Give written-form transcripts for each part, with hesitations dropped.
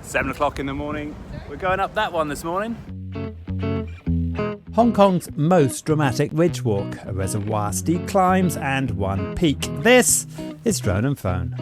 7 o'clock in the morning. We're going up that one this morning. Hong Kong's most dramatic ridge walk, a reservoir, steep climbs and one peak. This is Drone and Phone.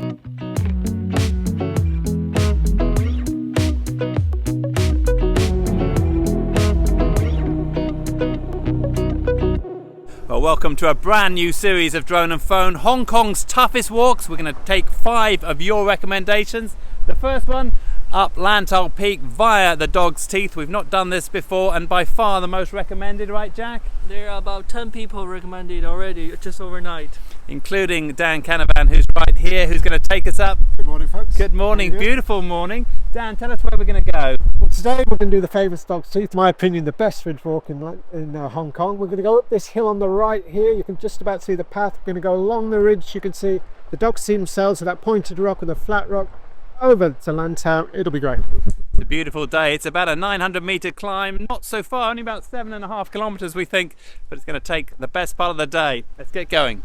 Well, welcome to a brand new series of Drone and Phone, Hong Kong's toughest walks. We're going to take 5 of your recommendations. The first one, up Lantau Peak via the Dog's Teeth. We've not done this before, and by far the most recommended, right Jack? There are about 10 people recommended already, just overnight. Including Dan Canavan, who's right here, who's going to take us up. Good morning, folks. Good morning, beautiful morning. Dan, tell us where we're going to go. Well, today we're going to do the famous Dog's Teeth, in my opinion the best ridge walk in Hong Kong. We're going to go up this hill on the right here. You can just about see the path. We're going to go along the ridge. You can see the Dog's Teeth themselves, so that pointed rock with a flat rock, over to Lantau. It'll be great. It's a beautiful day. It's about a 900-metre climb, not so far, only about 7.5 kilometres we think, but it's going to take the best part of the day. Let's get going.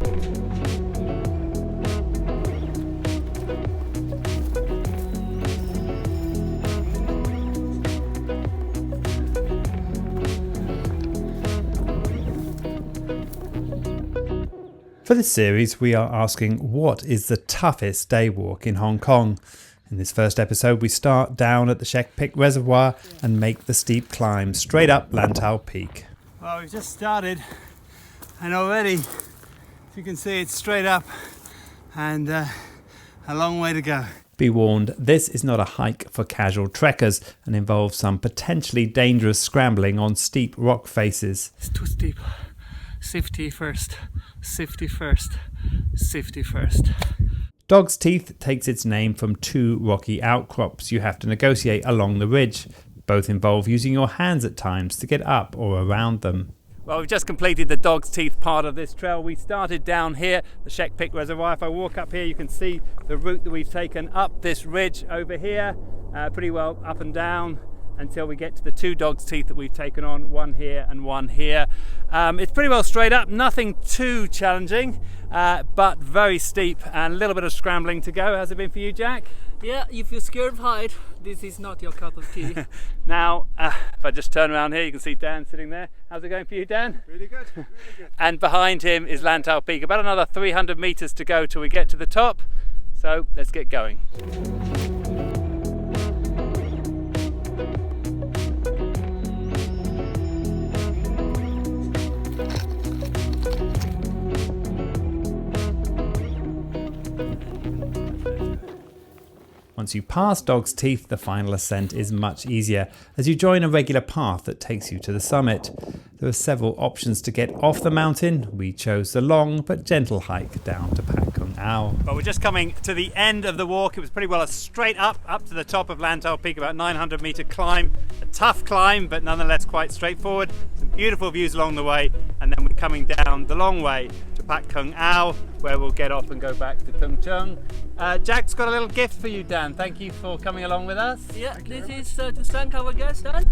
For this series, we are asking what is the toughest day walk in Hong Kong. In this first episode, we start down at the Shek Pik Reservoir and make the steep climb straight up Lantau Peak. Well, we've just started, and already, if you can see, it's straight up and a long way to go. Be warned, this is not a hike for casual trekkers and involves some potentially dangerous scrambling on steep rock faces. It's too steep. Safety first, safety first, safety first. Dog's Teeth takes its name from 2 rocky outcrops you have to negotiate along the ridge. Both involve using your hands at times to get up or around them. Well, we've just completed the Dog's Teeth part of this trail. We started down here, the Shek Pik Reservoir. If I walk up here, you can see the route that we've taken up this ridge over here, pretty well up and down, until we get to the 2 Dog's Teeth that we've taken on, one here and one here. It's pretty well straight up, nothing too challenging, but very steep and a little bit of scrambling to go. How's it been for you, Jack? Yeah, if you're scared of height, this is not your cup of tea. Now, if I just turn around here, you can see Dan sitting there. How's it going for you, Dan? Really good, really good. And behind him is Lantau Peak. About another 300 metres to go till we get to the top. So let's get going. Once you pass Dog's Teeth, the final ascent is much easier as you join a regular path that takes you to the summit. There are several options to get off the mountain. We chose the long but gentle hike down to Pat Kung Au. Well, we're just coming to the end of the walk. It was pretty well a straight up to the top of Lantau Peak, about 900-metre climb. A tough climb, but nonetheless quite straightforward. Some beautiful views along the way, and then we're coming down the long way to Pat Kung Au, where we'll get off and go back to Tung Chung. Jack's got a little gift for you, Dan. Thank you for coming along with us. Yeah, this is to thank our guest, Dan,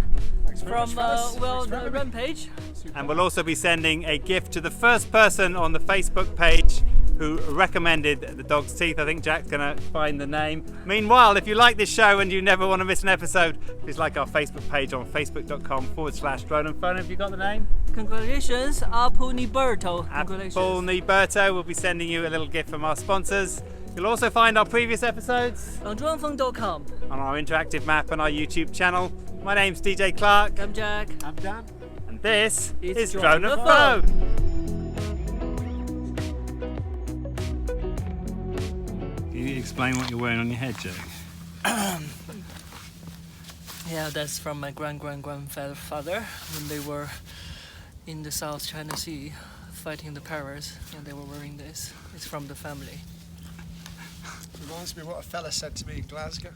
from the Rampage. And we'll also be sending a gift to the first person on the Facebook page who recommended the Dog's Teeth. I think Jack's going to find the name. Meanwhile, if you like this show and you never want to miss an episode, please like our Facebook page on facebook.com/Drone and Phone. Have you got the name? Congratulations, Apple Niberto. Congratulations. Apple Niberto. We'll be sending you a little gift from our sponsors. You'll also find our previous episodes on droneandphone.com, on our interactive map and our YouTube channel. My name's DJ Clark. I'm Jack. I'm Dan. And this is Drone Drone and and Phone. Can you explain what you're wearing on your head, Jack? Yeah, that's from my grandfather when they were in the South China Sea fighting the pirates, and they were wearing this. It's from the family. Reminds me of what a fella said to me in Glasgow.